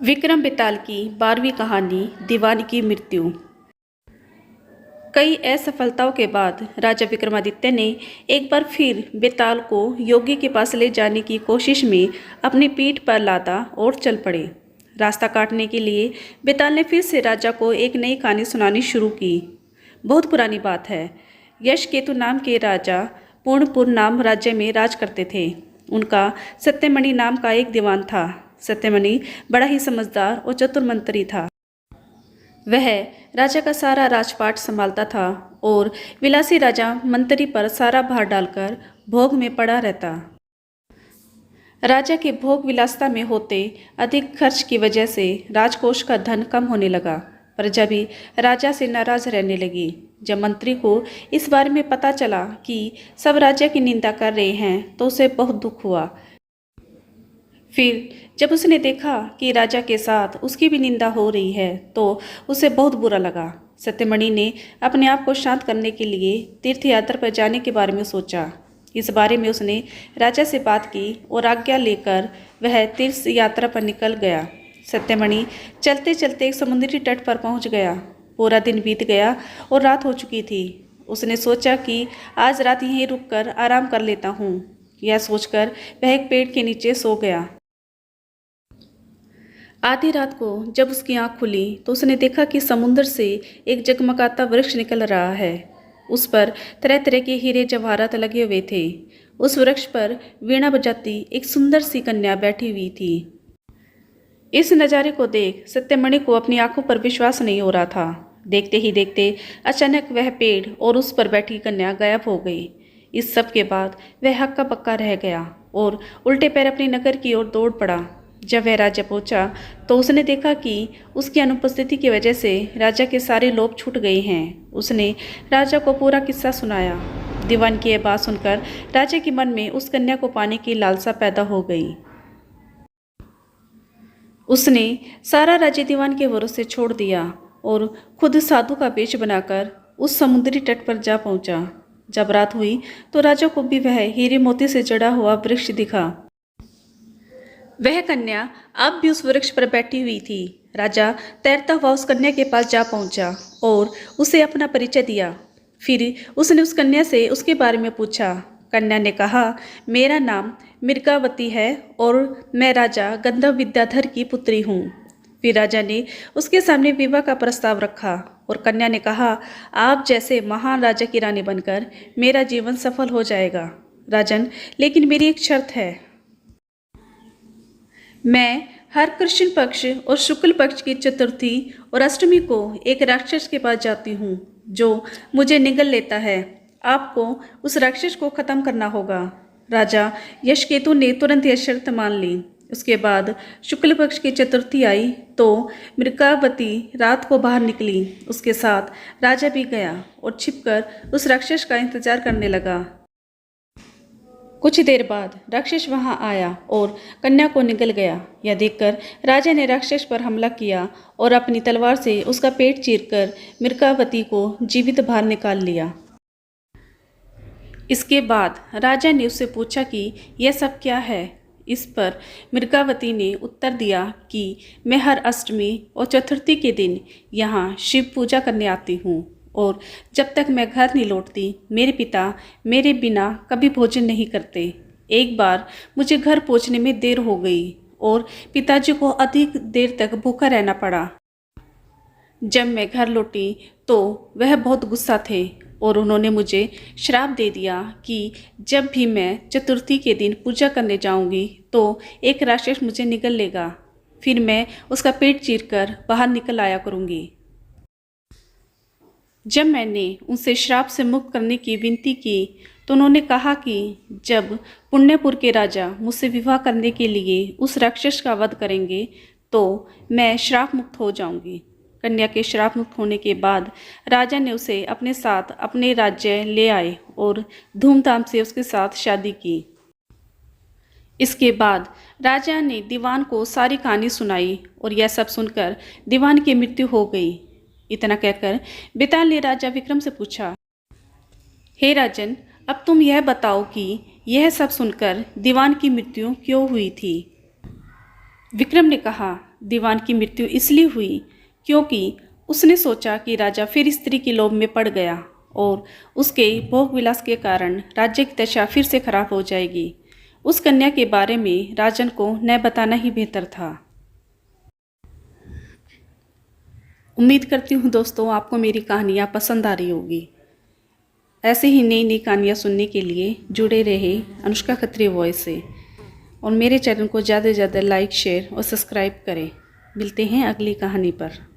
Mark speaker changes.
Speaker 1: विक्रम बेताल की 12वीं कहानी दीवान की मृत्यु। कई असफलताओं के बाद राजा विक्रमादित्य ने एक बार फिर बेताल को योगी के पास ले जाने की कोशिश में अपनी पीठ पर लादा और चल पड़े। रास्ता काटने के लिए बेताल ने फिर से राजा को एक नई कहानी सुनानी शुरू की। बहुत पुरानी बात है। यशकेतु नाम के राजा पूर्णपुर नाम राज्य में राज करते थे। उनका सत्यमणि नाम का एक दीवान था। सत्यमणि बड़ा ही समझदार और चतुर मंत्री था। वह राजा का सारा राजपाट संभालता था और विलासी राजा मंत्री पर सारा भार डालकर भोग में पड़ा रहता। राजा के भोग विलासिता में होते अधिक खर्च की वजह से राजकोष का धन कम होने लगा। प्रजा भी राजा से नाराज रहने लगी। जब मंत्री को इस बारे में पता चला कि सब राज्य की निंदा कर रहे हैं तो उसे बहुत दुख हुआ। फिर जब उसने देखा कि राजा के साथ उसकी भी निंदा हो रही है तो उसे बहुत बुरा लगा। सत्यमणि ने अपने आप को शांत करने के लिए तीर्थ यात्रा पर जाने के बारे में सोचा। इस बारे में उसने राजा से बात की और आज्ञा लेकर वह तीर्थ यात्रा पर निकल गया। सत्यमणि चलते चलते एक समुद्री तट पर पहुंच गया। पूरा दिन बीत गया और रात हो चुकी थी। उसने सोचा कि आज रात यहीं रुककर आराम कर लेता हूँ। यह सोचकर वह एक पेड़ के नीचे सो गया। आधी रात को जब उसकी आंख खुली तो उसने देखा कि समुद्र से एक जगमगाता वृक्ष निकल रहा है। उस पर तरह तरह के हीरे जवाहरात लगे हुए थे। उस वृक्ष पर वीणा बजाती एक सुंदर सी कन्या बैठी हुई थी। इस नज़ारे को देख सत्यमणि को अपनी आंखों पर विश्वास नहीं हो रहा था। देखते ही देखते अचानक वह पेड़ और उस पर बैठी कन्या गायब हो गई। इस सब के बाद वह हक्का बक्का रह गया और उल्टे पैर अपने नगर की ओर दौड़ पड़ा। जब वह राजा पहुंचा तो उसने देखा कि उसकी अनुपस्थिति की वजह से राजा के सारे लोभ छूट गए हैं। उसने राजा को पूरा किस्सा सुनाया। दीवान की यह बात सुनकर राजा के मन में उस कन्या को पाने की लालसा पैदा हो गई। उसने सारा राज्य दीवान के भरोसे छोड़ दिया और खुद साधु का वेश बनाकर उस समुद्री तट पर जा पहुंचा। जब रात हुई तो राजा को भी वह हीरे मोती से जड़ा हुआ वृक्ष दिखा। वह कन्या अब भी उस वृक्ष पर बैठी हुई थी। राजा तैरता हुआ उस कन्या के पास जा पहुंचा और उसे अपना परिचय दिया। फिर उसने उस कन्या से उसके बारे में पूछा। कन्या ने कहा, मेरा नाम मृगावती है और मैं राजा गंधर्व विद्याधर की पुत्री हूँ। फिर राजा ने उसके सामने विवाह का प्रस्ताव रखा और कन्या ने कहा, आप जैसे महान राजा की रानी बनकर मेरा जीवन सफल हो जाएगा। राजन, लेकिन मेरी एक शर्त है। मैं हर कृष्ण पक्ष और शुक्ल पक्ष की चतुर्थी और अष्टमी को एक राक्षस के पास जाती हूँ जो मुझे निगल लेता है। आपको उस राक्षस को खत्म करना होगा। राजा यशकेतु ने तुरंत यह शर्त मान ली। उसके बाद शुक्ल पक्ष की चतुर्थी आई तो मृगावती रात को बाहर निकली। उसके साथ राजा भी गया और छिपकर उस राक्षस का इंतजार करने लगा। कुछ देर बाद राक्षस वहां आया और कन्या को निगल गया। यह देखकर राजा ने राक्षस पर हमला किया और अपनी तलवार से उसका पेट चीरकर मृगावती को जीवित बाहर निकाल लिया। इसके बाद राजा ने उससे पूछा कि यह सब क्या है। इस पर मृगावती ने उत्तर दिया कि मैं हर अष्टमी और चतुर्थी के दिन यहाँ शिव पूजा करने आती हूँ और जब तक मैं घर नहीं लौटती मेरे पिता मेरे बिना कभी भोजन नहीं करते। एक बार मुझे घर पहुंचने में देर हो गई और पिताजी को अधिक देर तक भूखा रहना पड़ा। जब मैं घर लौटी तो वह बहुत गुस्सा थे और उन्होंने मुझे श्राप दे दिया कि जब भी मैं चतुर्थी के दिन पूजा करने जाऊंगी तो एक राक्षस मुझे निगल लेगा। फिर मैं उसका पेट चीरकर बाहर निकल आया करूंगी। जब मैंने उनसे श्राप से मुक्त करने की विनती की तो उन्होंने कहा कि जब पुण्यपुर के राजा मुझसे विवाह करने के लिए उस राक्षस का वध करेंगे तो मैं श्राप मुक्त हो जाऊंगी। कन्या के श्राप मुक्त होने के बाद राजा ने उसे अपने साथ अपने राज्य ले आए और धूमधाम से उसके साथ शादी की। इसके बाद राजा ने दीवान को सारी कहानी सुनाई और यह सब सुनकर दीवान की मृत्यु हो गई। इतना कहकर बेताल ने राजा विक्रम से पूछा, हे राजन, अब तुम यह बताओ कि यह सब सुनकर दीवान की मृत्यु क्यों हुई थी। विक्रम ने कहा, दीवान की मृत्यु इसलिए हुई क्योंकि उसने सोचा कि राजा फिर स्त्री की लोभ में पड़ गया और उसके भोग विलास के कारण राज्य की दशा फिर से खराब हो जाएगी। उस कन्या के बारे में राजन को न बताना ही बेहतर था। उम्मीद करती हूँ दोस्तों आपको मेरी कहानियाँ पसंद आ रही होगी। ऐसे ही नई नई कहानियाँ सुनने के लिए जुड़े रहे अनुष्का खत्री वॉइस से और मेरे चैनल को ज़्यादा से ज़्यादा लाइक शेयर और सब्सक्राइब करें। मिलते हैं अगली कहानी पर।